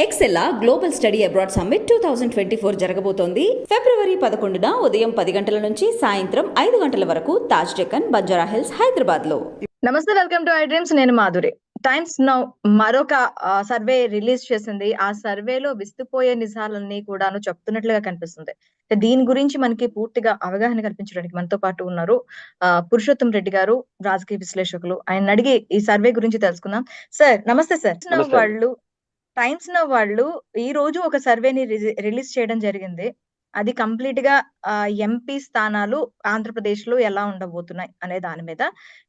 ఎక్సెల్లా global study abroad summit 2024 జరగబోతోంది. ఫిబ్రవరి 11న ఉదయం 10 గంటల నుంచి సాయంత్రం 5 గంటల వరకు తాజ్ డెక్కన్, బంజారా హిల్స్, హైదరాబాద్ లో. నమస్తే, వెల్కమ్ టు ఐ డ్రీమ్స్. నేను మాధురి. టైమ్స్ నౌ మరొక సర్వే రిలీజ్ చేసింది. ఆ సర్వేలో విస్తుపోయే నిజాలన్నీ కూడాను చెప్తున్నట్లుగా కనిపిస్తుంది. దీని గురించి మనకి పూర్తిగా అవగాహన కల్పించడానికి మనతో పాటు ఉన్నారు పురుషోత్తం రెడ్డి గారు, రాజకీయ విశ్లేషకులు. ఆయన అడిగి ఈ సర్వే గురించి తెలుసుకుందాం. సార్ నమస్తే. సార్ టైమ్స్ నౌ వాళ్ళు ఈ రోజు ఒక సర్వేని రిలీజ్ చేయడం జరిగింది. అది కంప్లీట్ గా ఎంపీ స్థానాలు ఆంధ్రప్రదేశ్ లో ఎలా ఉండబోతున్నాయి అనే దాని మీద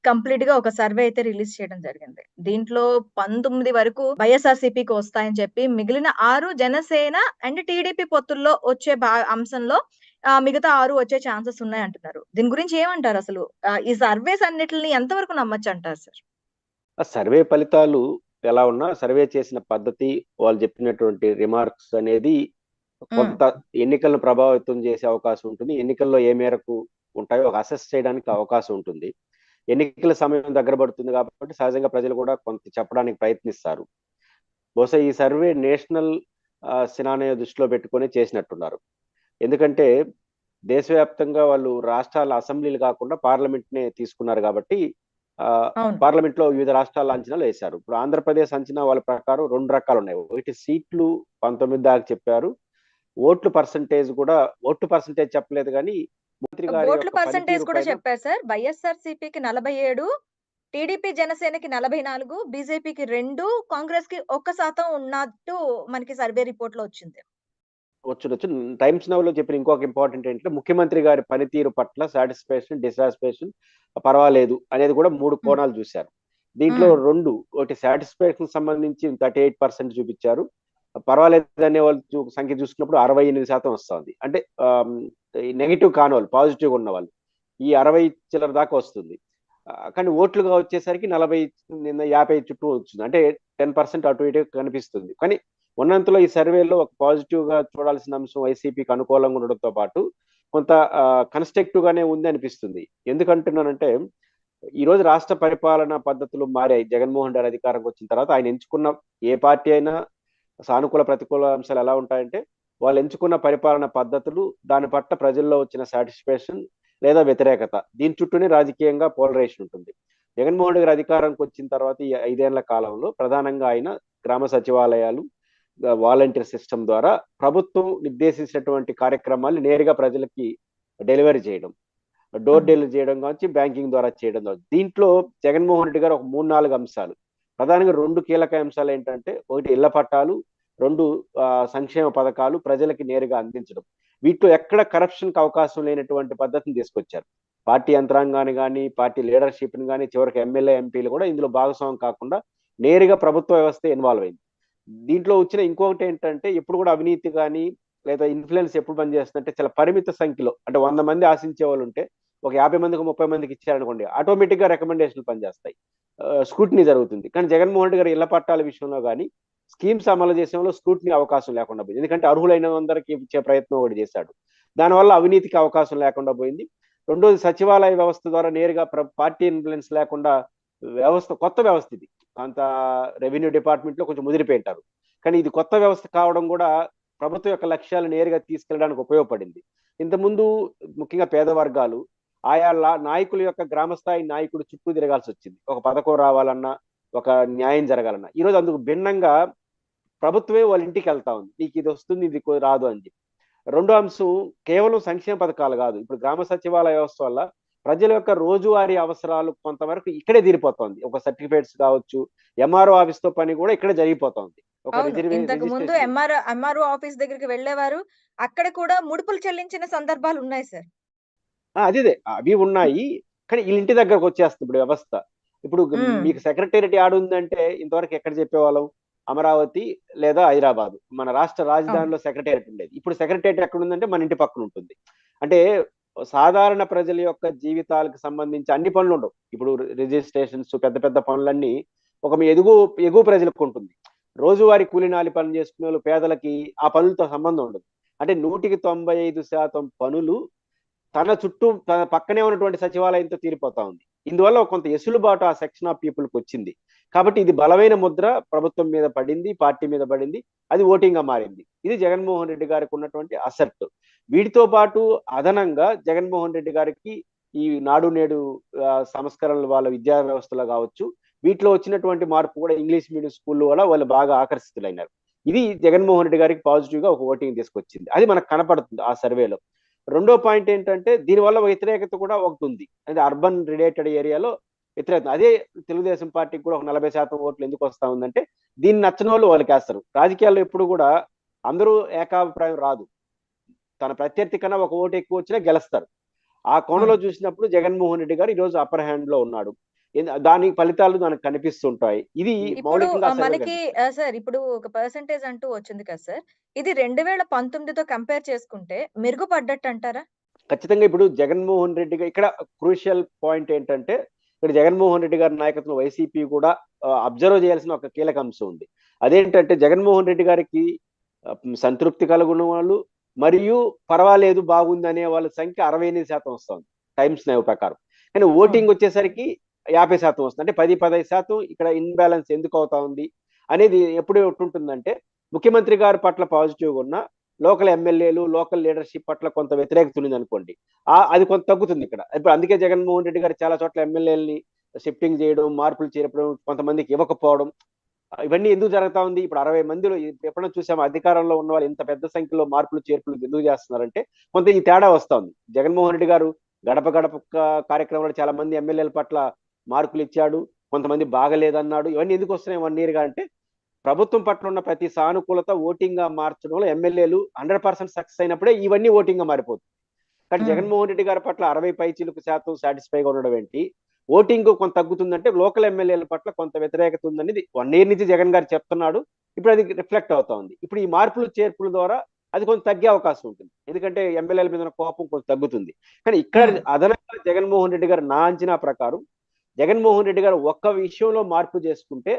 కంప్లీట్ గా ఒక సర్వే అయితే రిలీజ్ చేయడం జరిగింది. దీంట్లో 19 వరకు వైఎస్ఆర్సీపీకి వస్తాయని చెప్పి, మిగిలిన 6 జనసేన అండ్ టీడీపీ పొత్తుల్లో వచ్చే అంశంలో మిగతా 6 వచ్చే ఛాన్సెస్ ఉన్నాయి అంటున్నారు. దీని గురించి ఏమంటారు? అసలు ఈ సర్వేస్ అన్నిటిని ఎంతవరకు నమ్మచ్చు అంటారు సార్? సర్వే ఫలితాలు ఎలా ఉన్నా, సర్వే చేసిన పద్ధతి, వాళ్ళు చెప్పినటువంటి రిమార్క్స్ అనేది కొంత ఎన్నికలను ప్రభావితం చేసే అవకాశం ఉంటుంది. ఎన్నికల్లో ఏ మేరకు ఉంటాయో ఒక అసెస్ చేయడానికి అవకాశం ఉంటుంది. ఎన్నికల సమయం దగ్గర పడుతుంది కాబట్టి సహజంగా ప్రజలు కూడా కొంత చెప్పడానికి ప్రయత్నిస్తారు. బహుశా ఈ సర్వే నేషనల్ సినానియో దృష్టిలో పెట్టుకొని చేసినట్టున్నారు. ఎందుకంటే దేశవ్యాప్తంగా వాళ్ళు రాష్ట్రాల అసెంబ్లీలు కాకుండా పార్లమెంట్ నే తీసుకున్నారు కాబట్టి పార్లమెంట్ లో వివిధ రాష్ట్రాల అంచనాలు వేశారు. ఇప్పుడు ఆంధ్రప్రదేశ్ అంచనా వాళ్ళ ప్రకారం 2 రకాలు ఉన్నాయి. ఒకటి సీట్లు 19 దాకా చెప్పారు. ఓట్ల పర్సంటేజ్ చెప్పలేదు, కానీ మంత్రి గారి ఓట్ల పర్సంటేజ్ కూడా చెప్పారు సార్. వైఎస్ఆర్సీపీకి 47, టీడీపీ జనసేనకి 44, బీజేపీకి 2, కాంగ్రెస్ కి 1% ఉన్నట్టు మనకి సర్వే రిపోర్ట్ లో వచ్చింది. వచ్చు. టైమ్స్ నౌ లో చెప్పిన ఇంకొక ఇంపార్టెంట్ ఏంటంటే, ముఖ్యమంత్రి గారి పనితీరు పట్ల సాటిస్ఫాక్షన్, డిసాటిస్ఫాక్షన్, పర్వాలేదు అనేది కూడా 3 కోణాలు చూశారు. దీంట్లో 2, ఒకటి సాటిస్ఫాక్షన్ సంబంధించి 38% చూపించారు. పర్వాలేదు అనే వాళ్ళు సంఖ్య చూసుకున్నప్పుడు 68% వస్తుంది. అంటే నెగిటివ్ కాని వాళ్ళు, పాజిటివ్ ఉన్న వాళ్ళు ఈ 60 చిల్లర దాకా వస్తుంది. కానీ ఓట్లుగా వచ్చేసరికి 50 చుట్టూ వచ్చింది. అంటే 10% అటు ఇటు కనిపిస్తుంది. కానీ ఉన్నంతలో ఈ సర్వేలో ఒక పాజిటివ్ గా చూడాల్సిన అంశం వైసీపీకి అనుకూలంగా ఉండడంతో పాటు కొంత కన్స్ట్రక్టివ్ గానే ఉంది అనిపిస్తుంది. ఎందుకంటున్నానంటే, ఈ రోజు రాష్ట్ర పరిపాలనా పద్ధతులు మారాయి. జగన్మోహన్ రెడ్డి అధికారంకి వచ్చిన తర్వాత ఆయన ఎంచుకున్న ఏ పార్టీ అయినా సానుకూల ప్రతికూల అంశాలు ఎలా ఉంటాయంటే, వాళ్ళు ఎంచుకున్న పరిపాలన పద్ధతులు, దాని పట్ల ప్రజల్లో వచ్చిన సాటిస్ఫాక్షన్ లేదా వ్యతిరేకత, దీని చుట్టూనే రాజకీయంగా పోలరైజేషన్ ఉంటుంది. జగన్మోహన్ రెడ్డి గారి అధికారంకి వచ్చిన తర్వాత ఈ 5 ఏళ్ల కాలంలో ప్రధానంగా ఆయన గ్రామ సచివాలయాలు, వాలంటీర్ సిస్టమ్ ద్వారా ప్రభుత్వం నిర్దేశించినటువంటి కార్యక్రమాలు నేరుగా ప్రజలకి డెలివరీ చేయడం, డోర్ డెలివరీ చేయడం కావచ్చు, బ్యాంకింగ్ ద్వారా చేయడం కావచ్చు. దీంట్లో జగన్మోహన్ రెడ్డి గారు ఒక 3-4 అంశాలు, ప్రధానంగా 2 కీలక అంశాలు ఏంటంటే, ఒకటి ఇళ్ల పట్టాలు, 2 సంక్షేమ పథకాలు ప్రజలకి నేరుగా అందించడం. వీటిలో ఎక్కడ కరప్షన్కి అవకాశం లేనటువంటి పద్ధతిని తీసుకొచ్చారు. పార్టీ యంత్రాంగాన్ని కానీ, పార్టీ లీడర్షిప్ని కానీ, చివరికి ఎమ్మెల్యే, ఎంపీలు కూడా ఇందులో భాగస్వామ్యం కాకుండా నేరుగా ప్రభుత్వ వ్యవస్థ ఇన్వాల్వ్ అయింది. దీంట్లో వచ్చిన ఇంకొకటి ఏంటంటే, ఎప్పుడు కూడా అవినీతి కానీ లేదా ఇన్ఫ్లుయెన్స్ ఎప్పుడు పనిచేస్తుందంటే, చాలా పరిమిత సంఖ్యలో, అంటే 100 మంది ఆశించే వాళ్ళు ఉంటే ఒక 50 మందికి 30 మందికి ఇచ్చారనుకోండి, ఆటోమేటిక్ గా రికమెండేషన్లు పనిచేస్తాయి, స్క్రూటినీ జరుగుతుంది. కానీ జగన్మోహన్ రెడ్డి గారు ఇళ్ల పట్టాల విషయంలో కానీ, స్కీమ్స్ అమలు చేసేంలో స్క్రూటినీ అవకాశం లేకుండా పోయింది. ఎందుకంటే అర్హులైన అందరికీ ఇచ్చే ప్రయత్నం ఒకటి చేశాడు. దానివల్ల అవినీతికి అవకాశం లేకుండా పోయింది. రెండోది, సచివాలయ వ్యవస్థ ద్వారా నేరుగా పార్టీ ఇన్ఫ్లుయెన్స్ లేకుండా కొత్త వ్యవస్థ ఇది. అంత రెవెన్యూ డిపార్ట్మెంట్ లో కొంచెం ముదిరిపోయింటారు. కానీ ఇది కొత్త వ్యవస్థ కావడం కూడా ప్రభుత్వం యొక్క లక్ష్యాలు నేరుగా తీసుకెళ్ళడానికి ఉపయోగపడింది. ఇంతకుముందు ముఖ్యంగా పేద వర్గాలు ఆయా నాయకుల యొక్క గ్రామస్థాయి నాయకుడు చుట్టూ తిరగాల్సి వచ్చింది. ఒక పథకం రావాలన్నా, ఒక న్యాయం జరగాలన్నా. ఈరోజు అందుకు భిన్నంగా ప్రభుత్వమే వాళ్ళ ఇంటికి వెళ్తా ఉంది, నీకు ఇది వస్తుంది, ఇది రాదు అని చెప్పి. రెండో అంశం, కేవలం సంక్షేమ పథకాలు కాదు, ఇప్పుడు గ్రామ సచివాలయ వ్యవస్థ వల్ల ప్రజల యొక్క రోజువారీ అవసరాలు కొంతవరకు ఇక్కడే తీరిపోతుంది. ఒక సర్టిఫికేట్స్ కావచ్చు, ఎంఆర్ఓ ఆఫీస్ తో పని కూడా ఇక్కడే జరిగిపోతుంది. ఇంతకు ముందు ఎంఆర్ఓ ఆఫీస్ దగ్గరికి వెళ్ళేవారు, అక్కడ కూడా ముడుపులు చెల్లించిన సందర్భాలు ఉన్నాయి సార్. అదే అవి ఉన్నాయి. కానీ వీళ్ళ ఇంటి దగ్గరకు వచ్చేస్తుంది ఇప్పుడు వ్యవస్థ. ఇప్పుడు మీకు సెక్రటేరియట్ యాడ్ ఉందంటే ఇంతవరకు ఎక్కడ చెప్పేవాళ్ళం? అమరావతి లేదా హైదరాబాద్, మన రాష్ట్ర రాజధానిలో సెక్రటేరియట్ ఉండేది. ఇప్పుడు సెక్రటేరియట్ ఎక్కడ ఉందంటే మన ఇంటి పక్కన ఉంటుంది. అంటే సాధారణ ప్రజల యొక్క జీవితాలకు సంబంధించి అన్ని పనులు ఉండవు. ఇప్పుడు రిజిస్ట్రేషన్స్, పెద్ద పెద్ద పనులన్నీ ఒక ఎగువ ప్రజలకు ఉంటుంది. రోజువారీ కూలీనాలి పనులు చేసుకునే వాళ్ళు, పేదలకి ఆ పనులతో సంబంధం ఉండదు. అంటే 195% పనులు తన చుట్టూ, తన పక్కనే ఉన్నటువంటి సచివాలయంతో తీరిపోతా ఉంది. ఇందువల్ల కొంత ఎసులుబాటు ఆ సెక్షన్ ఆఫ్ పీపుల్కి వచ్చింది. కాబట్టి ఇది బలమైన ముద్ర ప్రభుత్వం మీద పడింది, పార్టీ మీద పడింది, అది ఓటింగ్ గా మారింది. ఇది జగన్మోహన్ రెడ్డి గారికి ఉన్నటువంటి అసెట్. వీటితో పాటు అదనంగా జగన్మోహన్ రెడ్డి గారికి ఈ నాడు నేడు సంస్కరణలు వాళ్ళ విద్యా వ్యవస్థలో కావచ్చు, వీటిలో వచ్చినటువంటి మార్పు కూడా ఇంగ్లీష్ మీడియం స్కూల్ వల్ల వాళ్ళు బాగా ఆకర్షితులైనారు. ఇది జగన్మోహన్ రెడ్డి గారికి పాజిటివ్ గా ఒక ఓటింగ్ తీసుకొచ్చింది. అది మనకు కనపడుతుంది ఆ సర్వేలో. రెండో పాయింట్ ఏంటంటే దీనివల్ల వ్యతిరేకత కూడా ఒకటి ఉంది. అంటే అర్బన్ రిలేటెడ్ ఏరియాలో వ్యతిరేకత. అదే తెలుగుదేశం పార్టీకి కూడా ఒక 40% ఓట్లు ఎందుకు వస్తా ఉందంటే దీన్ని నచ్చని వాళ్ళు వాళ్ళకి వేస్తారు. రాజకీయాల్లో ఎప్పుడు కూడా అందరూ ఏకాభిప్రాయం రాదు. తన ప్రత్యర్థి కన్నా ఒక ఓటు ఎక్కువ వచ్చినా గెలుస్తారు. ఆ కోణంలో చూసినప్పుడు జగన్మోహన్ రెడ్డి గారు ఈ రోజు అప్పర్ హ్యాండ్ లో ఉన్నాడు. దాని ఫలితాలు మనకు కనిపిస్తుంటాయి. ఇది ఇప్పుడు మౌలికంగా మనకి సార్ ఇప్పుడు ఒక పర్సెంటేజ్ అంటూ వచ్చింది కదా సార్, ఇది 2019తో కంపేర్ చేసుకుంటే మెరుగుపడ్డట్టు అంటారా? ఖచ్చితంగా ఇప్పుడు జగన్మోహన్ రెడ్డి గారు ఇక్కడ క్రూషియల్ పాయింట్ ఏంటంటే ఇక్కడ జగన్మోహన్ రెడ్డి గారి నాయకత్వం వైసీపీ కూడా అబ్జర్వ్ చేయాల్సిన ఒక కీలక అంశం ఉంది. అదేంటంటే జగన్మోహన్ రెడ్డి గారికి సంతృప్తి కలుగున్న వాళ్ళు మరియు పర్వాలేదు బాగుంది అనే వాళ్ళ సంఖ్య 68% వస్తుంది టైమ్స్ నైవ్ ప్రకారం. కానీ ఓటింగ్ వచ్చేసరికి 50% వస్తుంది. అంటే 10-15% ఇక్కడ ఇన్బ్యాలెన్స్ ఎందుకు అవుతా ఉంది అనేది ఎప్పుడు ఉంటుందంటే ముఖ్యమంత్రి గారి పట్ల పాజిటివ్గా ఉన్న లోకల్ ఎమ్మెల్యేలు లోకల్ లీడర్షిప్ పట్ల కొంత వ్యతిరేకత ఉంది అనుకోండి, అది కొంత తగ్గుతుంది ఇక్కడ. ఇప్పుడు అందుకే జగన్మోహన్ రెడ్డి గారు చాలా చోట్ల ఎమ్మెల్యేలని షిఫ్టింగ్ చేయడం, మార్పులు చేర్పడం, కొంతమందికి ఇవ్వకపోవడం, ఇవన్నీ ఎందుకు జరుగుతా ఉంది? ఇప్పుడు 60 మందిలో ఎప్పుడైనా చూసాము అధికారంలో ఉన్న వాళ్ళు ఇంత పెద్ద సంఖ్యలో మార్పులు చేర్పులు ఎందుకు చేస్తున్నారంటే కొంత ఈ తేడా వస్తా ఉంది. జగన్మోహన్ రెడ్డి గారు గడప గడప కార్యక్రమంలో చాలా మంది ఎమ్మెల్యేల పట్ల మార్కులు ఇచ్చాడు, కొంతమంది బాగలేదన్నాడు. ఇవన్నీ ఎందుకు వస్తున్నాయి 1 year గా అంటే ప్రభుత్వం పట్ల ఉన్న ప్రతి సానుకూలత ఓటింగ్ గా మార్చడంలో ఎమ్మెల్యేలు 100% సక్సెస్ అయినప్పుడే ఇవన్నీ ఓటింగ్ గా మారిపోతుంది. కానీ జగన్మోహన్ రెడ్డి గారి పట్ల 60% సాటిస్ఫైగా ఉండడం ఏంటి, ఓటింగ్ కొంత తగ్గుతుందంటే లోకల్ ఎమ్మెల్యేల పట్ల కొంత వ్యతిరేకత ఉందనేది 1 year నుంచి జగన్ గారు చెప్తున్నాడు. ఇప్పుడు అది రిఫ్లెక్ట్ అవుతా ఉంది. ఇప్పుడు ఈ మార్పులు చేర్పుల ద్వారా అది కొంచెం తగ్గే అవకాశం ఉంటుంది. ఎందుకంటే ఎమ్మెల్యేల మీద కోపం కొంచెం తగ్గుతుంది. కానీ ఇక్కడ అదనంగా జగన్మోహన్ రెడ్డి గారు నా అంచనా ప్రకారం జగన్మోహన్ రెడ్డి గారు ఒక్క విషయంలో మార్పు చేసుకుంటే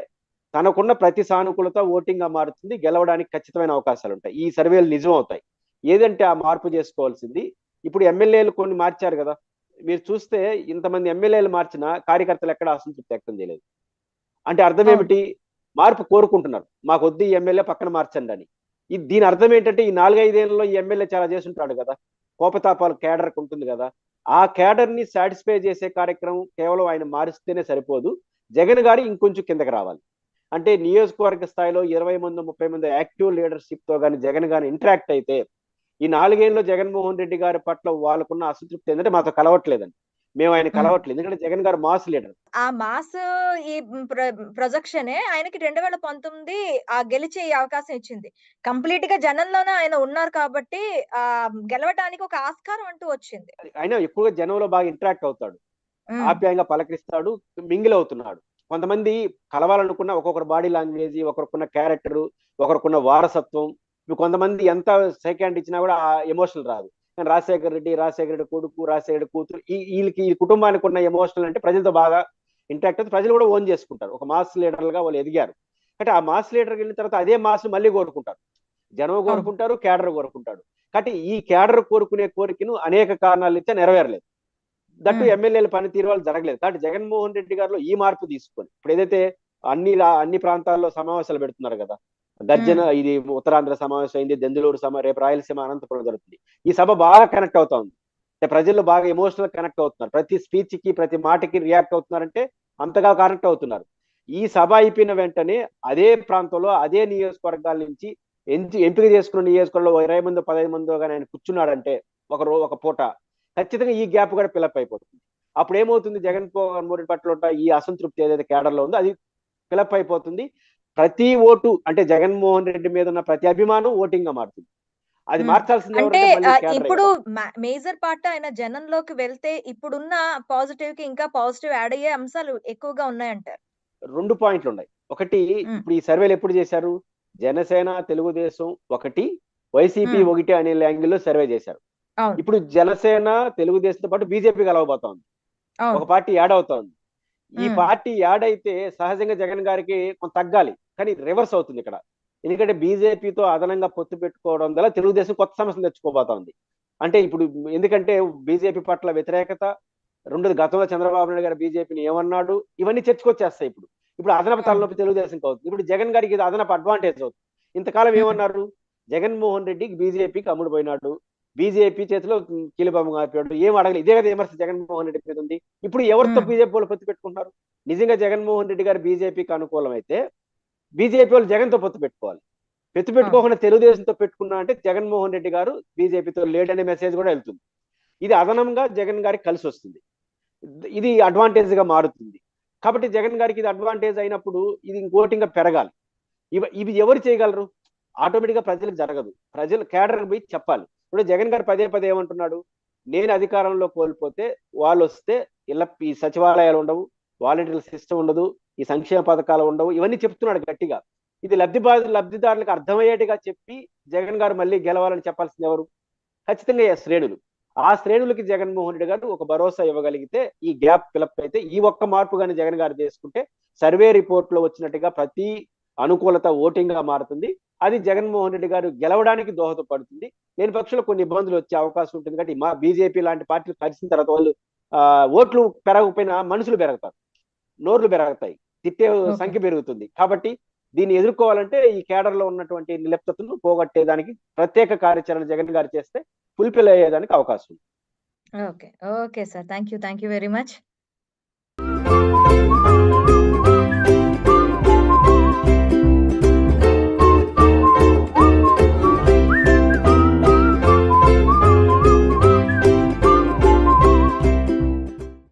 తనకున్న ప్రతి సానుకూలత ఓటింగ్ గా మారుతుంది, గెలవడానికి ఖచ్చితమైన అవకాశాలు ఉంటాయి. ఈ సర్వేలు నిజం అవుతాయి. ఏదంటే ఆ మార్పు చేసుకోవాల్సింది. ఇప్పుడు ఎమ్మెల్యేలు కొన్ని మార్చారు కదా, మీరు చూస్తే ఇంతమంది ఎమ్మెల్యేలు మార్చిన కార్యకర్తలు ఎక్కడ అసంతృప్తి వ్యక్తం చేయలేదు. అంటే అర్థం ఏమిటి? మార్పు కోరుకుంటున్నారు, మాకు వద్దు ఈ ఎమ్మెల్యే పక్కన మార్చండి అని. దీని అర్థం ఏంటంటే ఈ 4-5 ఏళ్లలో ఈ ఎమ్మెల్యే చాలా చేస్తుంటాడు కదా, కోపతాపాలు కేడర్కి ఉంటుంది కదా, ఆ కేడర్ ని సాటిస్ఫై చేసే కార్యక్రమం కేవలం ఆయన మారిస్తేనే సరిపోదు, జగన్ గారు ఇంకొంచెం కిందకి రావాలి. అంటే నియోజకవర్గ స్థాయిలో 20 మంది 30 మంది యాక్టివ్ లీడర్షిప్ తో కానీ జగన్ గాని ఇంటరాక్ట్ అయితే ఈ 4 ఏళ్ళలో జగన్మోహన్ రెడ్డి గారి పట్ల వాళ్ళకున్న అసంతృప్తి ఏంటంటే మాతో కలవట్లేదండి, మేము ఆయన కలవట్లేదు, ఎందుకంటే జగన్ గారు మాస్ లీడర్. ఆ మాస్ ఈ ప్రొజెక్షనే ఆయనకి 2019 గెలిచే అవకాశం ఇచ్చింది. కంప్లీట్ గా జనంలోనే ఆయన ఉన్నారు కాబట్టి గెలవటానికి ఒక ఆస్కారం అంటూ వచ్చింది. ఆయన ఎక్కువగా జనంలో బాగా ఇంటరాక్ట్ అవుతాడు, ఆప్యాయంగా పలకరిస్తాడు, మింగిల్ అవుతున్నాడు. కొంతమంది కలవాలనుకున్న ఒక్కొక్కరు బాడీ లాంగ్వేజ్, ఒకరికున్న క్యారెక్టర్, ఒకరికున్న వారసత్వం, కొంతమంది ఎంత సెకండ్ ఇచ్చినా కూడా ఆ ఎమోషనల్ రాదు. కానీ రాజశేఖర రెడ్డి కొడుకు, రాజశేఖర రెడ్డి కూతురు, వీళ్ళకి ఈ కుటుంబానికి ఉన్న ఎమోషనల్ అంటే ప్రజలతో బాగా ఇంటరాక్ట్ అవుతుంది, ప్రజలు కూడా ఓన్ చేసుకుంటారు. ఒక మాస్ లీడర్లుగా వాళ్ళు ఎదిగారు. అంటే ఆ మాస్ లీడర్కి వెళ్ళిన తర్వాత అదే మాస్ మళ్ళీ కోరుకుంటారు, జనం కోరుకుంటారు, కేడర్ కోరుకుంటాడు. కాబట్టి ఈ కేడర్ కోరుకునే కోరికను అనేక కారణాలు ఇచ్చా నెరవేరలేదు. దట్టు ఎమ్మెల్యేల పనితీరు వాళ్ళు జరగలేదు. కాబట్టి జగన్మోహన్ రెడ్డి గారిలో ఈ మార్పు తీసుకొని ఇప్పుడు ఏదైతే అన్ని ప్రాంతాల్లో సమావేశాలు పెడుతున్నారు కదా, గర్జన, ఇది ఉత్తరాంధ్ర సమావేశం అయింది, దెందులూరు రేపు రాయలసీమ అనంతపురం జరుగుతుంది. ఈ సభ బాగా కనెక్ట్ అవుతా ఉంది. అంటే ప్రజలు బాగా ఎమోషనల్ కనెక్ట్ అవుతున్నారు, ప్రతి స్పీచ్ కి ప్రతి మాటకి రియాక్ట్ అవుతున్నారంటే అంతగా కనెక్ట్ అవుతున్నారు. ఈ సభ అయిపోయిన వెంటనే అదే ప్రాంతంలో అదే నియోజకవర్గాల నుంచి ఎంపిక చేసుకున్న నియోజకవర్గంలో 20 మంది 15 మంది కానీ ఆయన కూర్చున్నాడంటే ఒక పూట ఖచ్చితంగా ఈ గ్యాప్ కూడా ఫిలప్ అయిపోతుంది. అప్పుడు ఏమవుతుంది, జగన్మోహన్ రెడ్డి పట్ల ఈ అసంతృప్తి ఏదైతే కేడర్లో ఉందో అది ఫిలప్ అయిపోతుంది. ప్రతి ఓటు అంటే జగన్మోహన్ రెడ్డి మీద ఉన్న ప్రతి అభిమానం ఓటింగ్ గా మారుతుంది. అది మార్చాల్సింది అంటే ఇప్పుడు ఎవరంటే మేజర్ పార్ట్ ఆయన జనంలోకి వెళ్తే ఇప్పుడున్న పాజిటివ్ కి ఇంకా పాజిటివ్ యాడ్ అయ్యే అంశాలు ఎక్కువగా ఉన్నాయంటారు. 2 పాయింట్లు ఉన్నాయి. ఒకటి, ఇప్పుడు ఈ సర్వేలు ఎప్పుడు చేశారు, జనసేన తెలుగుదేశం ఒకటి, వైసీపీ ఒకటి అనే యాంగిల్లో సర్వే చేశారు. ఇప్పుడు జనసేన తెలుగుదేశంతో పాటు బీజేపీ కలవబోతా ఉంది, ఒక పార్టీ యాడ్ అవుతా ఉంది. ఈ పార్టీ యాడ్ అయితే సహజంగా జగన్ గారికి కొంత తగ్గాలి, కానీ రివర్స్ అవుతుంది ఇక్కడ. ఎందుకంటే బీజేపీతో అదనంగా పొత్తు పెట్టుకోవడం వల్ల తెలుగుదేశం కొత్త సమస్యలు తెచ్చుకోబోతా ఉంది. అంటే ఇప్పుడు ఎందుకంటే బీజేపీ పట్ల వ్యతిరేకత రెండోది గతంలో చంద్రబాబు నాయుడు గారు బీజేపీని ఏమన్నాడు, ఇవన్నీ చర్చకొచ్చేస్తాయి. ఇప్పుడు అదనపు తలనొప్పి తెలుగుదేశం అవుతుంది. ఇప్పుడు జగన్ గారికి ఇది అదనపు అడ్వాంటేజ్ అవుతుంది. ఇంతకాలం ఏమన్నారు, జగన్మోహన్ రెడ్డికి బీజేపీకి అమ్ముడు పోయినాడు, బీజేపీ చేతిలో కీలుబొమ్మ కాపాడు, ఏం అడగలేదు. ఇదే కదా విమర్శ జగన్మోహన్ రెడ్డి మీద ఉంది. ఇప్పుడు ఎవరితో బీజేపీ వాళ్ళు పొత్తు పెట్టుకుంటున్నారు? నిజంగా జగన్మోహన్ రెడ్డి గారు బీజేపీకి అనుకూలం అయితే బీజేపీ వాళ్ళు జగన్తో పొత్తు పెట్టుకోవాలి. పొత్తు పెట్టుకోకుండా తెలుగుదేశంతో పెట్టుకున్నా అంటే జగన్మోహన్ రెడ్డి గారు బీజేపీతో లేడనే మెసేజ్ కూడా వెళ్తుంది. ఇది అదనంగా జగన్ గారికి కలిసి వస్తుంది, ఇది అడ్వాంటేజ్ గా మారుతుంది. కాబట్టి జగన్ గారికి ఇది అడ్వాంటేజ్ అయినప్పుడు ఇది ఇంకోటి ఇంకా పెరగాలి. ఇవి ఎవరు చేయగలరు? ఆటోమేటిక్ గా ప్రజలకు జరగదు. ప్రజలు కేడర్ పోయి చెప్పాలి. ఇప్పుడు జగన్ గారు పదే పదే ఏమంటున్నాడు, నేను అధికారంలో కోల్పోతే వాళ్ళు వస్తే ఇలా ఈ సచివాలయాలు ఉండవు, వాలంటీర్ సిస్టమ్ ఉండదు, ఈ సంక్షేమ పథకాలు ఉండవు, ఇవన్నీ చెప్తున్నాడు గట్టిగా. ఇది లబ్ధిదారులకు అర్థమయ్యేట్టుగా చెప్పి జగన్ గారు మళ్ళీ గెలవాలని చెప్పాల్సింది ఎవరు? ఖచ్చితంగా శ్రేణులు. ఆ శ్రేణులకి జగన్మోహన్ రెడ్డి గారు ఒక భరోసా ఇవ్వగలిగితే ఈ గ్యాప్ ఫిలప్ అయితే, ఈ ఒక్క మార్పు కానీ జగన్ గారు చేసుకుంటే సర్వే రిపోర్ట్ లో వచ్చినట్టుగా ప్రతి అనుకూలత ఓటింగ్ గా మారుతుంది. అది జగన్మోహన్ రెడ్డి గారు గెలవడానికి దోహదపడుతుంది. లేని పక్షంలో కొన్ని ఇబ్బందులు వచ్చే అవకాశం ఉంటుంది. కాబట్టి మా బీజేపీ లాంటి పార్టీలు కలిసిన తర్వాత వాళ్ళు ఓట్లు పెరగకపోయినా మనుషులు పెరుగుతారు, నోర్లు పెరుగుతాయి, తిట్టే సంఖ్య పెరుగుతుంది. కాబట్టి దీన్ని ఎదుర్కోవాలంటే ఈ కేడర్ లో ఉన్నటువంటి నిలిప్తతను పోగొట్టేదానికి ప్రత్యేక కార్యాచరణ జగన్ గారు చేస్తే ఫుల్ఫిల్ అయ్యేదానికి అవకాశం ఉంది. Okay. Okay sir. Thank you very much.